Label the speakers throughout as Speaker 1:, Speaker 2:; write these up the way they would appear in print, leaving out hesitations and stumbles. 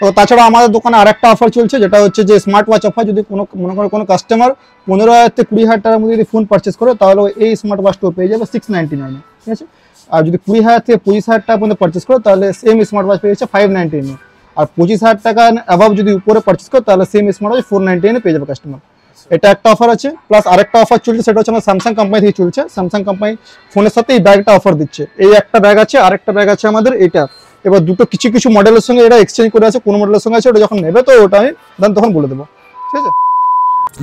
Speaker 1: তো তাছাড়া আমাদের দোকানে আরেকটা অফার চলছে, যেটা হচ্ছে যে স্মার্ট ওয়াচ অফার। যদি মনে করো কোনো কাস্টমার 15,000 থেকে 20,000 টাকার মধ্যে যদি ফোন পারচেস করে, তাহলে এই স্মার্ট ওয়াচটাও পেয়ে যাবে 699, ঠিক আছে। আর যদি 20,000 থেকে 25,000 টাকা পর্যন্ত পারচেস করে, তাহলে সেম স্মার্ট ওয়াচ পেয়ে যাচ্ছে 599। আর 25,000 টাকা অ্যাভাব যদি উপরে পারচেস করে, তাহলে সেম স্মার্ট ওয়াচ 499 পেয়ে যাবে কাস্টমার। এটা একটা অফার আছে। প্লাস আরেকটা অফার চলছে, সেটা হচ্ছে আমার স্যামসাং কোম্পানি থেকে চলছে। স্যামসাং কোম্পানি ফোনের সাথে এই ব্যাগটা অফার দিচ্ছে। এই একটা ব্যাগ আছে, আরেকটা ব্যাগ আছে আমাদের এটা। এবার দুটো কিছু কিছু মডেলের সঙ্গে এটা এক্সচেঞ্জ করে আছে, কোন মডেলের সঙ্গে আছে ওটা যখন নেবে, তো ওটা আমি তখন বলে দেবো, ঠিক আছে।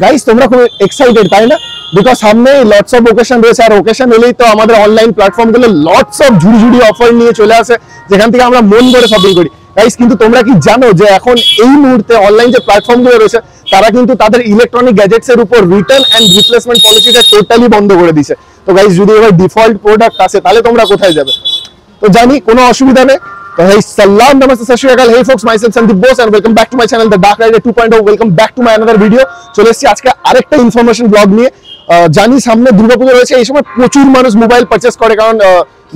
Speaker 2: গাইস তোমরা খুব এক্সাইটেড তাই না? বিকজ সামনে লটস অফ ওকেশন রয়েছে, আর ওকেশন এলেই তো আমাদের অনলাইন প্ল্যাটফর্ম গুলো লটস অফ ঝুড়ি অফার নিয়ে চলে আসে, যেখান থেকে আমরা মন ভরে শপিং করি। গাইস কিন্তু তোমরা কি জানো যে এখন এই মুহূর্তে অনলাইন যে প্ল্যাটফর্ম গুলো রয়েছে, তারা কিন্তু তাদের ইলেকট্রনিক গ্যাজেটস এর উপর রিটার্ন এন্ড রিপ্লেসমেন্ট পলিসিটা টোটালি বন্ধ করে দিয়েছে। তো গাইস যদি এবার ডিফল্ট প্রোডাক্ট আসে, তাহলে তোমরা কোথায় যাবে? তো জানি কোনো অসুবিধা নেই। So hey, salam, namaste, sat shri akal. Hey folks, myself Sandeep Bose and welcome back to my channel The Dark Rider 2.0. Welcome back to my another video. চলে এসেছি আজকে আরেকটা ইনফরমেশন ব্লগ নিয়ে। জানি সামনে দুর্গাপূজা রয়েছে, এই সময় প্রচুর মানুষ মোবাইল পারচেস করে, কারণ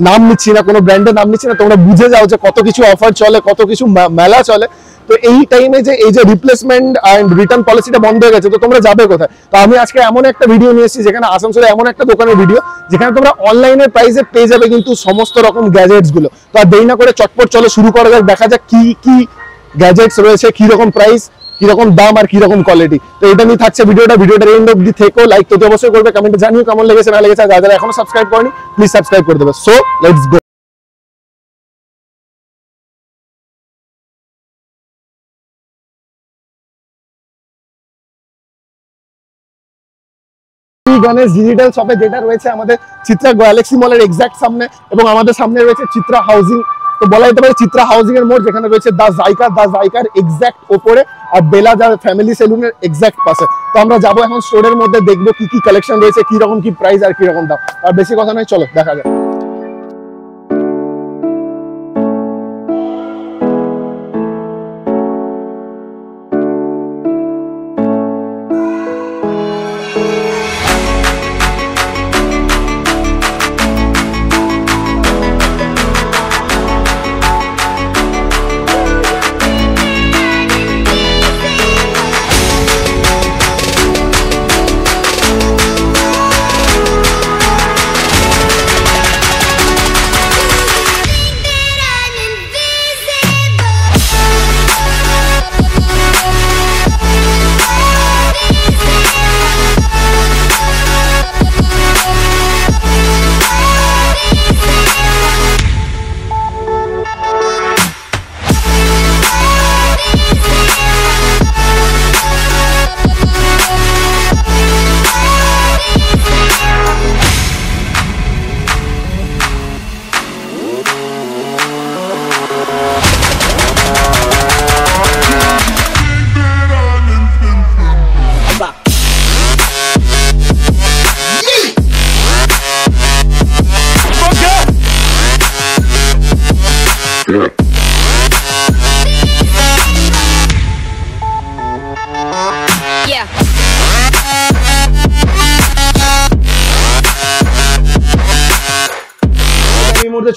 Speaker 2: নাম নিচ্ছি না, কোনো ব্র্যান্ডের নাম নিচ্ছি না, তোমরা বুঝে যাও যে কত কিছু অফার চলে, কত কিছু মেলা চলে। তো এই টাইমে যে এই যে রিপ্লেসমেন্ট এন্ড রিটার্ন পলিসিটা বন্ধ হয়ে গেছে, তো তোমরা যাবে কোথায়? তো আমি আজকে এমন একটা ভিডিও নিয়ে এসেছি, যেখানে আসানসোলে এমন একটা দোকানের ভিডিও, যেখানে তোমরা অনলাইনের প্রাইসে পেয়ে যাবে কিন্তু সমস্ত রকম গ্যাজেটস গুলো। তো আর দেরি না করে চটপট চলো শুরু করা যাক, দেখা যাক কি কি গ্যাজেটস রয়েছে, কি রকম প্রাইস, কি রকম দাম আর কি রকম কোয়ালিটি। তো এটা নিয়ে থাকছে ভিডিওটা এন্ড অবধি থেকো। লাইক তো অবশ্যই করবে, কমেন্টে জানিও কেমন লেগেছে না লেগেছে। যারা এখনো সাবস্ক্রাইব করেনি প্লিজ সাবস্ক্রাইব করে দেবে। So let's go. Ganesh digital শপে, যেটা রয়েছে আমাদের চিত্রা গ্যালাক্সি মলের এক্সাক্ট সামনে, এবং আমাদের সামনে রয়েছে চিত্রা হাউজিং। তো বলা যেতে পারে চিত্রা হাউজিং এর মোড়, যেখানে রয়েছে দা জাইকার এক্সাক্ট ওপরে, আর বেলা ফ্যামিলি সেলুনের এক্সাক্ট পাশে। তো আমরা যাবো এখন স্টোরের মধ্যে, দেখবো কি কি কালেকশন রয়েছে, কি রকম কি প্রাইস আর কি রকম দাম। আর বেশি কথা নয়, চলো দেখা যাক।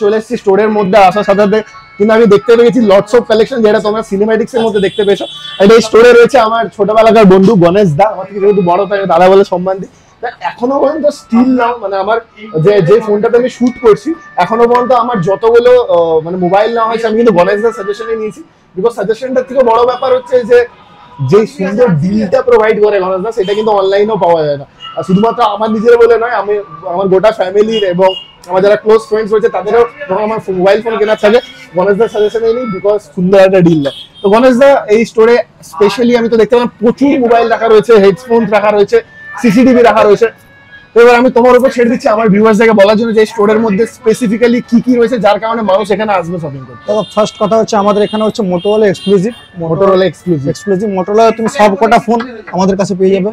Speaker 2: চলে এসেছি স্টোরের মধ্যে আসার সাথে সাথে, কিন্তু আমি দেখতে পেয়েছি লটস অফ কালেকশন, যেটা তোমরা সিনেম্যাটিক্স এর মধ্যে দেখতে পেয়েছো। আর এই স্টোরে রয়েছে আমার ছোটবেলাকার বন্ধু গণেশ দা, আমার থেকে যেহেতু বড় থাকে দাদা বলে সম্মান দিই। এখনো পর্যন্ত স্টিল নাও, মানে আমার যে ফোনটাতে আমি শুট করছি, এখনো পর্যন্ত আমার যতগুলো মানে মোবাইল নেওয়া হয়েছে, আমি কিন্তু গণেশ দার সাজেশনে নিয়েছি। বিকজ সাজেশনটার থেকে বড় ব্যাপার হচ্ছে যে সুন্দর ডিলটা প্রোভাইড করে গণেশ দা, সেটা কিন্তু অনলাইনেও পাওয়া যায় না। আর শুধুমাত্র আমার নিজের বলে নয়, আমি আমার গোটা ফ্যামিলির এবং আমার যারা ক্লোজ ফ্রেন্ডস রয়েছে তাদেরও যখন আমার মোবাইল ফোন কেনার থাকে, গণেশ দার সাজেশনে নিই, বিকজ সুন্দর একটা ডিল দেয়। তো গণেশ দা এই স্টোরে স্পেশালি আমি তো দেখতে পেলাম প্রচুর মোবাইল রাখা রয়েছে, হেডফোন রাখা রয়েছে, সিসিটিভি রাখা রয়েছে। তো এবার আমি তোমার উপর ছেড়ে দিচ্ছি আমার ভিউয়ার্সদেরকে বলার জন্য যে স্টোরের মধ্যে স্পেসিফিক্যালি কি কি রয়েছে, যার কারণে মানুষ এখানে আসবে শপিং করতে।
Speaker 1: তো ফার্স্ট কথা হচ্ছে আমাদের এখানে হচ্ছে মোটোরোলা এক্সক্লুসিভ মোটোরোলা তুমি সব কটা ফোন আমাদের কাছে পেয়ে যাবে।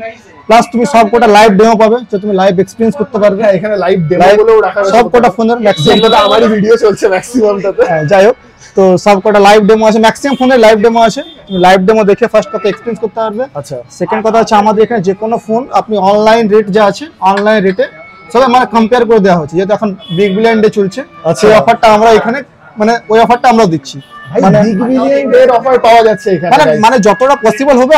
Speaker 1: প্লাস তুমি সব কটা লাইভ ডেমো পাবে, যে তুমি লাইভ এক্সপেরিয়েন্স করতে পারবে।
Speaker 2: এখানে লাইভ ডেমো গুলোও রাখা আছে
Speaker 1: সব কটা ফোনের ম্যাক্সিমাম,
Speaker 2: আমারই ভিডিও চলছে ম্যাক্সিমামটাতে।
Speaker 1: যাই হোক, তো সব কটা লাইভ ডেমো আছে, ম্যাক্সিমাম ফোনের লাইভ ডেমো আছে। তুমি লাইভ ডেমো দেখে ফার্স্ট কথা এক্সপেরিয়েন্স করতে পারবে।
Speaker 2: আচ্ছা,
Speaker 1: সেকেন্ড কথা হচ্ছে আমাদের এখানে যে কোনো ফোন আপনি অনলাইন রেট যা আছে, অনলাইন রেটে সব মানে কম্পেয়ার করে দেওয়া হচ্ছে। যেহেতু এখন বিগ বিলিয়ন ডে চলছে, সেই অফারটা আমরা এখানে মানে ওই অফারটা আমরা দিচ্ছি। মানে
Speaker 2: বিগ বিলিয়ন ডে অফার পাওয়া যাচ্ছে এখানে
Speaker 1: মানে যতটা পসিবল হবে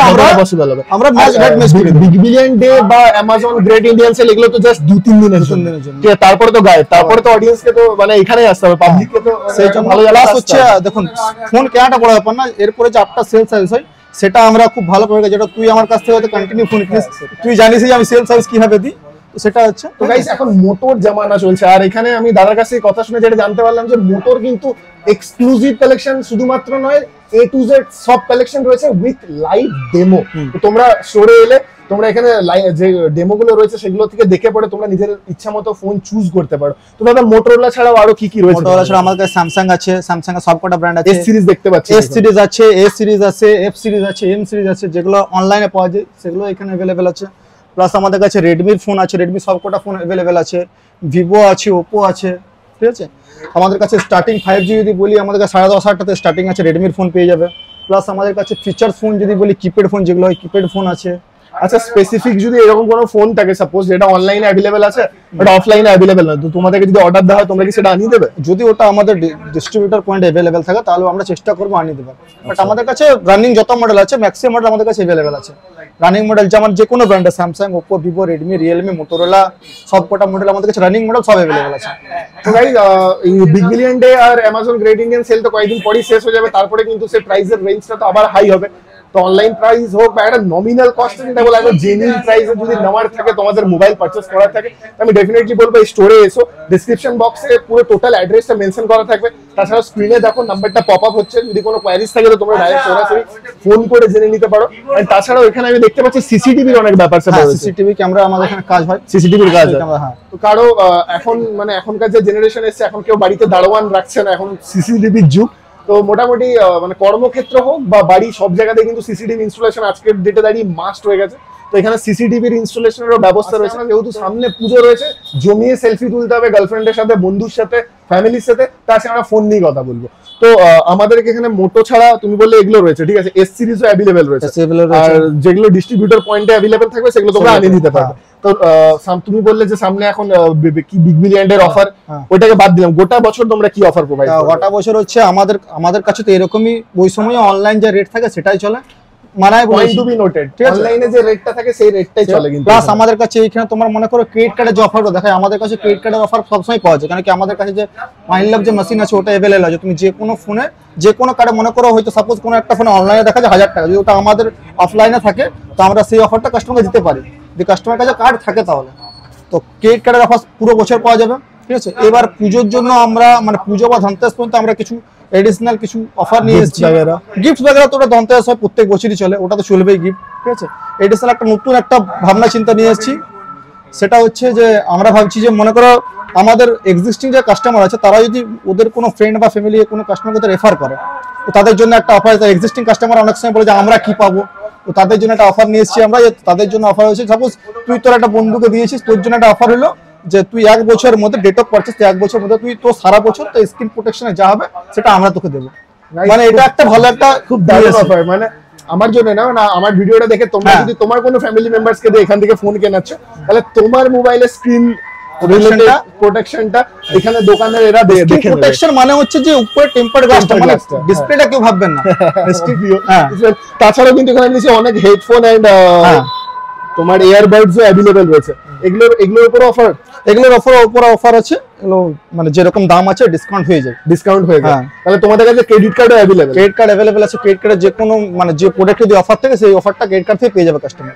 Speaker 1: আমরা ম্যাচ করে দেব।
Speaker 2: বিগ বিলিয়ন ডে বা অ্যামাজন গ্রেট ইন্ডিয়ান সেল এগুলো তো জাস্ট 2-3 দিনের জন্য, ঠিক আছে, তারপরে তো গায়েব, তারপরে তো অডিয়েন্স কে তো মানে এখানেই আসতে হবে, পাবলিক কে তো
Speaker 1: সেই জন্য ভালো ক্লাস হচ্ছে। দেখুন ফোন কেনাটা বড় ব্যাপার না, এরপরে যে আফটার সেল সার্ভিস হয় সেটা আমরা খুব ভালো করে, যেটা তুই আমার কাছ থেকে হয়তো কন্টিনিউ ফোন কিনিস, তুই জানিস যে আমি সেল সার্ভিস কিভাবে দিই, সেটা হচ্ছে।
Speaker 2: তো গাইস এখন মোটর জামানা চলছে, আর এখানে আমি দাদার কাছে কথা শুনে যেটা জানতে পারলাম যে মোটর কিন্তু এক্সক্লুসিভ কালেকশন শুধুমাত্র নয়, A to Z সব কালেকশন রয়েছে উইথ লাইভ ডেমো। তো তোমরা স্টোরে এলে তোমরা এখানে যে ডেমো গুলো রয়েছে সেগুলো থেকে দেখে পড়ে তোমরা নিজের ইচ্ছা মতো ফোন চুজ করতে পারো। তো দাদা মোটরোলা ছাড়াও আরো কি কি রয়েছে?
Speaker 1: মোটরোলা ছাড়া আমাদের স্যামসাং আছে, স্যামসাং এর সবকটা ব্র্যান্ড আছে।
Speaker 2: এস সিরিজ দেখতে পাচ্ছি,
Speaker 1: এস সিরিজ আছে, এ সিরিজ আছে, এফ সিরিজ আছে, এম সিরিজ আছে, যেগুলো অনলাইনে পাওয়া যায় সেগুলো এখানে अवेलेबल আছে। প্লাস আমাদের কাছে রেডমির ফোন আছে, রেডমি সবকটা ফোন अवेलेबल আছে, ভিভো আছে, ওপো আছে, ঠিক আছে। আমাদের কাছে স্টার্টিং 5G যদি বলি আমাদের কাছে 10,500 টাকাতে স্টার্টিং আছে, রেডমির ফোন পেয়ে যাবে। প্লাস আমাদের কাছে ফিচার ফোন যদি বলি কিপ্যাড ফোন যেগুলো হয় কিপ্যাড ফোন আছে।
Speaker 2: আচ্ছা স্পেসিফিক যদি এরকম কোনো ফোন থাকে সাপোজ যেটা অনলাইনে अवेलेबल আছে বাট অফলাইনে अवेलेबल না, তো তোমাদেরকে যদি অর্ডার দেওয়া হয় তোমরা কি সেটা আনিয়ে দেবে?
Speaker 1: যদি ওটা আমাদের ডিস্ট্রিবিউটর পয়েন্টে अवेलेबल থাকে তাহলে আমরা চেষ্টা করব আনিয়ে দেবার। বাট আমাদের কাছে রানিং যত মডেল আছে ম্যাক্সিমাম মডেল আমাদের কাছে अवेलेबल আছে। রানিং মডেল যেমন যে কোনো ব্র্যান্ডের Samsung, Oppo, Vivo, Redmi, Realme, Motorola সবকটা মডেল আমাদের কাছে রানিং মডেল সব अवेलेबल আছে।
Speaker 2: তো গাইস এই বিগ বিলিয়ন ডে আর অ্যামাজন গ্রেট ইন্ডিয়ান সেল তো কয়েকদিন পরেই শেষ হয়ে যাবে, তারপরে কিন্তু সেই প্রাইসের রেঞ্জটা তো আবার হাই হবে। তো অনলাইন প্রাইস হোক বা একটা নমিনাল কস্ট যেটা বলে একদম জেনুইন প্রাইসে যদি নেওয়ার থাকে তোমাদের মোবাইল পারচেজ করার থাকে, আমি ডেফিনেটলি বলবো এই স্টোরে এসো। ডেসক্রিপশন বক্সে পুরো টোটাল অ্যাড্রেসটা মেনশন করা থাকবে, তাছাড়া স্ক্রিনে দেখো নাম্বারটা পপ আপ হচ্ছে, যদি কোনো কোয়ারিজ থাকে তো তোমরা ডাইরেক্ট সরাসরি ফোন করে জেনে নিতে পারো। আর তাছাড়াও এখানে আমি দেখতে পাচ্ছি সিসিটিভির অনেক ব্যাপার আছে,
Speaker 1: সিসিটিভি ক্যামেরা আমাদের এখানে কাজ হয়,
Speaker 2: সিসিটিভির কাজ হয়।
Speaker 1: হ্যাঁ।
Speaker 2: তো কারো এখন মানে এখনকার যে জেনারেশন এসছে এখন কেউ বাড়িতে দারোয়ান রাখছে না, এখন সিসিটিভির যুগ। তো মোটামুটি মানে কর্মক্ষেত্র হোক বা বাড়ি সব জায়গাতে কিন্তু সিসিটিভি ইনস্টলেশন আজকের ডেটে দাঁড়িয়ে মাস্ট হয়ে গেছে। তো এখানে সিসিটিভির ইনস্টলেশনেরও ব্যবস্থা রয়েছে, যেহেতু সামনে পুজো রয়েছে, জমিয়ে সেলফি তুলতে হবে গার্লফ্রেন্ডের সাথে, বন্ধুর সাথে, ফ্যামিলির সাথে, তাছাড়া আমরা ফোন নিয়ে কথা বলবো। তো আমাদের এখানে মোটো ছাড়া তুমি বললে এগুলো রয়েছে, ঠিক আছে, এস সিরিজও অ্যাভেলেবেল রয়েছে, আর যেগুলো ডিস্ট্রিবিউটর পয়েন্টে অ্যাভেলেবেল থাকবে সেগুলো তোমরা আনিয়ে নিতে পারবে। তো তুমি বললে যে সামনে এখন কি বিগ বিলিয়ন ডে অফার, ওইটাকে বাদ দিলাম, গোটা বছর তোমরা কি অফার প্রোভাইড করো?
Speaker 1: গোটা বছর হচ্ছে আমাদের কাছে তো এরকমই ওই সময় অনলাইন যে রেট থাকে সেটাই চলে, মানে
Speaker 2: পয়েন্ট টু বি নোটেড, অনলাইনে যে রেটটা থাকে সেই রেটটাই চলে। কিন্তু
Speaker 1: প্লাস আমাদের কাছে এখানে তোমার মনে করো ক্রেডিট কার্ডের যে অফারটা দেখায়, আমাদের কাছে ক্রেডিট কার্ডের অফার সবসময় পাওয়া যায়, কারণ কি আমাদের কাছে যে মাইনলাভ যে মেশিন আছে ওটা अवेलेबल আছে। তুমি যে কোনো ফোনে যে কোনো কার্ডে মনে করো হয়তো সাপোজ কোনো একটা ফোনে অনলাইনে দেখা যায় 1000 টাকা, যদি ওটা আমাদের অফলাইনে থাকে তো আমরা সেই অফারটা কাস্টমারকে দিতে পারি, যদি কাস্টমার কাছে কার্ড থাকে তাহলে। তো ক্রেডিট কার্ডের অফার পুরো বছর পাওয়া যাবে, ঠিক আছে। এবার পুজোর জন্য আমরা মানে পুজো বা ধনতেরাস পর্যন্ত আমরা কিছু এডিশনাল কিছু অফার নিয়ে এসেছি। গিফট বাগেরা তো ওটা ধনতেরাস হয় প্রত্যেক বছরই চলে, ওটা তো চলবেই গিফট, ঠিক আছে। এডিশনাল একটা নতুন একটা ভাবনা চিন্তা নিয়ে এসেছি, সেটা হচ্ছে যে আমরা ভাবছি যে মনে করো আমাদের এক্সিস্টিং যে কাস্টমার আছে তারা যদি ওদের কোনো ফ্রেন্ড বা ফ্যামিলি কোনো কাস্টমারকে রেফার করে, তো তাদের জন্য একটা অফার, এক্সিস্টিং কাস্টমার অনেক সময় বলে যে আমরা কি পাবো, তো তাদের জন্য একটা অফার নিয়ে এসেছি আমরা। তাদের জন্য অফার হয়েছে, সাপোজ তুই তোর একটা বন্ধুকে দিয়েছিস, তোর জন্য একটা অফার হলো যে তুই 1 বছরের মধ্যে ডেট অফ পারচেজ 1 বছরের মধ্যে তুই তো সারা বছর তো স্ক্রিন প্রোটেকশনে যা হবে সেটা আমরা তোকে দেবো। মানে এটা একটা ভালো একটা খুব দারুণ অফার,
Speaker 2: মানে আমার জন্য না, আমার ভিডিওটা দেখে তোমরা যদি তোমার কোনো ফ্যামিলি মেম্বারস কে দিয়ে এখান থেকে ফোন কেনাচ্ছ তাহলে তোমার মোবাইলের স্ক্রিন প্রোটেকশনটা এখানে দোকানের এরা দেখে
Speaker 1: প্রোটেকশন মানে হচ্ছে যে উপরে টেম্পার গ্লাসটা, মানে ডিসপ্লেটা কেউ ভাববেন না।
Speaker 2: তাছাড়াও কিন্তু এখানে নিচে অনেক হেডফোন এন্ড তোমার ইয়ারবাডসও अवेलेबल রয়েছে, এগুলোর উপর অফার,
Speaker 1: এগুলোর উপর অফার আছে, এগুলো মানে যেরকম দাম আছে ডিসকাউন্ট হয়ে যায়।
Speaker 2: তাহলে তোমাদের কাছে ক্রেডিট কার্ডও अवेलेबल?
Speaker 1: ক্রেডিট কার্ড अवेलेबल আছে, ক্রেডিট কার্ডে যে কোনো মানে যে প্রোডাক্টে যদি অফার থাকে সেই অফারটা ক্রেডিট কার্ড থেকে পেয়ে যাবে কাস্টমার।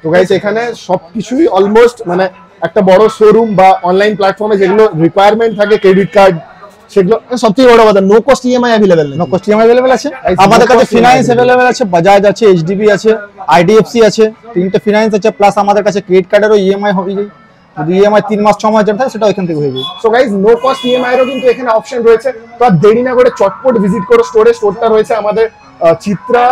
Speaker 2: তো গাইস এখানে সবকিছুই অলমোস্ট মানে একটা বড় শোরুম বা অনলাইন প্ল্যাটফর্মে যেগুলো রিকোয়ারমেন্ট থাকে ক্রেডিট কার্ড, সেগুলো সবথেকে বড় কথা নো কস্ট ইএমআই अवेलेबल নেই।
Speaker 1: নো কস্ট ইএমআই अवेलेबल আছে, আমাদের কাছে ফিনান্স अवेलेबल আছে, বাজাজ আছে, এইচডিবি আছে, আইডিএফসি আছে, তিনটে ফিনান্স আছে। প্লাস আমাদের কাছে ক্রেডিট কার্ডেরও ইএমআই হবে যায়, যদি ইএমআই 3 মাস 6 মাস যেটা থাকে সেটা ওইখান থেকে হয়ে যায়।
Speaker 2: So guys no cost EMI এরও কিন্তু এখানে অপশন রয়েছে, তো আর দেরি না করে চটপট ভিজিট করো স্টোরটা রয়েছে আমাদের চিত্রা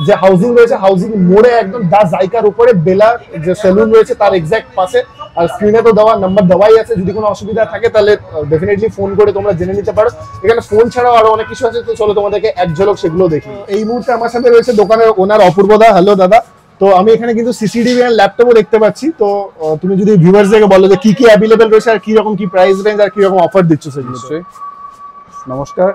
Speaker 2: যে হাউজিং রয়েছে, হাউজিং মোড়ে একদম দা জায়গার উপরে বেলা যে সেলুন রয়েছে তার এক্সাক্ট পাশে। আর স্ক্রিনে তো দেওয়া নাম্বার দেওয়াই আছে, যদি কোনো অসুবিধা থাকে তাহলে ডেফিনেটলি ফোন করে তোমরা জেনে নিতে পারো। এখানে ফোন ছাড়াও আরো অনেক কিছু আছে, তো চলো তোমাদেরকে এক ঝলক সেগুলো দেখি। এই মুহূর্তে আমার সাথে রয়েছে দোকানের ওনার অপূর্বদা। হ্যালো দাদা। তো আমি এখানে কিন্তু সিসিটিভি আর ল্যাপটপও দেখতে পাচ্ছি, তো তুমি যদি ভিউয়ার্সদেরকে বলো যে কি কি अवेलेबल রয়েছে আর কি রকম কি প্রাইস রেঞ্জ আর কি রকম অফার দিচ্ছ সেগুলো।
Speaker 3: নমস্কার,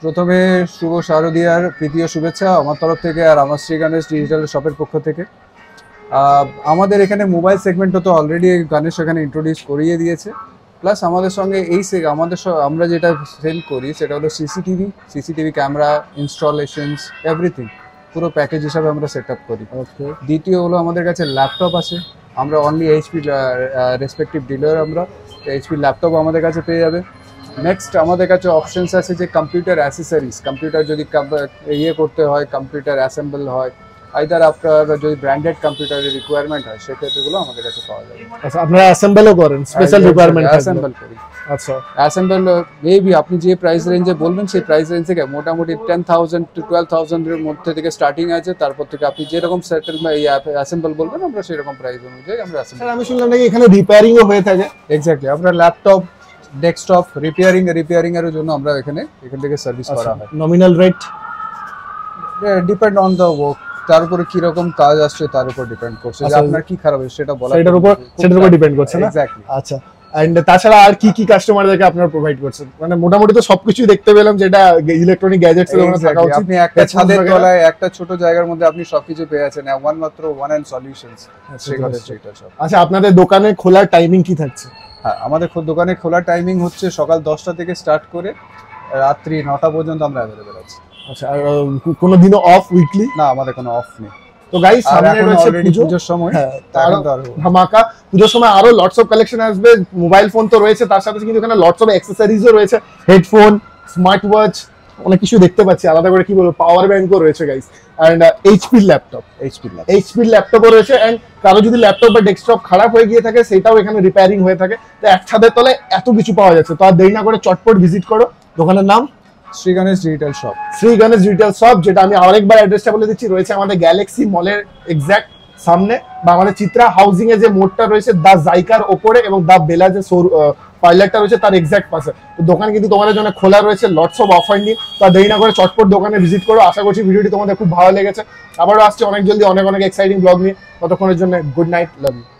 Speaker 3: প্রথমে শুভ শারদীয়ার প্রীতীয় শুভেচ্ছা আমার তরফ থেকে আর আমার শ্রী গণেশ ডিজিটাল শপের পক্ষ থেকে। আমাদের এখানে মোবাইল সেগমেন্টও তো অলরেডি গণেশ এখানে ইন্ট্রোডিউস করিয়ে দিয়েছে, প্লাস আমাদের সঙ্গে আমরা যেটা সেল করি সেটা হলো সিসিটিভি ক্যামেরা, ইনস্টলেশনস, এভরিথিং পুরো প্যাকেজ হিসাবে আমরা সেট আপ করি। দ্বিতীয় হলো আমাদের কাছে ল্যাপটপ আছে, আমরা অনলি এইচপি রেসপেক্টিভ ডিলার, আমরা এইচপি ল্যাপটপ আমাদের কাছে পেয়ে যাবে। নেক্সট আমাদের কাছে অপশনস আছে যে কম্পিউটার অ্যাসেসরিজ, কম্পিউটার যদি করতে হয়, কম্পিউটার অ্যাসেম্বল হয়, আইদার আপনার যদি ব্র্যান্ডেড কম্পিউটারের রিকোয়ারমেন্ট হয় সেক্ষেত্রেগুলো আমাদের কাছে পাওয়া যাবে।
Speaker 2: আচ্ছা, আপনারা অ্যাসেম্বলও করেন? স্পেশাল রিকোয়ারমেন্ট
Speaker 3: অ্যাসেম্বল করি।
Speaker 2: আচ্ছা,
Speaker 3: অ্যাসেম্বল মেবি আপনি যে প্রাইস রেঞ্জে বলবেন সেই প্রাইস রেঞ্জ থেকে মোটামুটি 10,000 to 12,000 এর মধ্যে থেকে স্টার্টিং আছে। তারপর থেকে আপনি যেরকম অ্যাসেম্বল বলবেন আমরা সেরকম প্রাইস অনুযায়ী আমরা অ্যাসেম্বল।
Speaker 2: আমি শুনলাম নাকি এখানে রিপেয়ারিংও হয়ে থাকে?
Speaker 3: এক্স্যাক্টলি, আমরা ল্যাপটপ, ডেস্কটপ রিপেয়ারিং এর জন্য আমরা এখান থেকে সার্ভিস করা হয়।
Speaker 2: Nominal rate
Speaker 3: depend on the work, তার উপরে কি রকম কাজ আসছে তার উপর ডিপেন্ড করছে যে আপনার কি খারাপ হয়েছে সেটা বলা,
Speaker 2: সেটার উপর ডিপেন্ড করছে না?
Speaker 3: এক্স্যাক্টলি।
Speaker 2: আচ্ছা, এন্ড তাছাড়া আর কি কি কাস্টমারদেরকে আপনারা প্রোভাইড করছেন? মানে মোটামুটি তো সবকিছুই দেখতে পেলাম যেটা ইলেকট্রনিক গ্যাজেটস এর মধ্যে থাকা উচিত।
Speaker 3: আপনি একটা ছাদের তলায় একটা ছোট জায়গার মধ্যে আপনি সবকিছু পেয়ে যাচ্ছেন, ওয়ান এন্ড সলিউশনস সেখানে স্ট্রিট সব।
Speaker 2: আচ্ছা, আপনাদের দোকানে খোলার টাইমিং কি থাকছে?
Speaker 3: হ্যাঁ, আমাদের দোকানে খোলার টাইমিং হচ্ছে সকাল 10টা থেকে স্টার্ট করে রাত্রি 9টা পর্যন্ত আমরা অ্যাভেলেবল আছি।
Speaker 2: আচ্ছা, আর কোনো দিনও অফ উইকলি?
Speaker 3: না, আমাদের কোনো অফ নেই।
Speaker 2: তো গাইস, সামনে রয়েছে
Speaker 3: পুজোর সময়,
Speaker 2: ধামাকা পুজোর সময় আরো লটস অফ কালেকশন আসবে। মোবাইল ফোন তো রয়েছে, তার সাথে কিন্তু এখানে লটস অফ অ্যাক্সেসরিজও রয়েছে, হেডফোন, স্মার্ট ওয়াচ, অনেক কিছু দেখতে পাচ্ছি। আলাদা করে কি বলবো, পাওয়ার ব্যাংকও রয়েছে গাইস, এন্ড এইচপি ল্যাপটপও রয়েছে। এন্ড কারো যদি ল্যাপটপ বা ডেস্কটপ খারাপ হয়ে গিয়ে থাকে সেটাও এখানে রিপেয়ারিং হয়ে থাকে। তো এক ছাদের তলায় এত কিছু পাওয়া যাচ্ছে, তো আর দেরি না করে চটপট ভিজিট করো। দোকানের নাম
Speaker 3: Shri Ganesh digital shop.
Speaker 2: Shri Ganesh digital shop, যেটা আমি আরেকবার অ্যাড্রেসটা বলে দিচ্ছি, রয়েছে আমাদের গ্যালাক্সি মলের এক্স্যাক্ট সামনে, বা আমাদের চিত্রা হাউজিং এ যে মোড়টা রয়েছে দা জাইকার ওপরে, এবং দা বেলা যে পার্লারটা রয়েছে তার এক্স্যাক্ট পাশে। তো দোকান কিন্তু তোমাদের জন্য খোলা রয়েছে, লটস অফ অফার নিয়ে। তো দেরি না করে চটপট দোকানে ভিজিট করো। আশা করছি ভিডিওটি তোমাদের খুব ভালো লেগেছে। আবারও আসছে অনেক জলদি অনেক এক্সাইটিং ব্লগ নিয়ে। ততক্ষণের জন্য গুড নাইট, লাভ ইউ।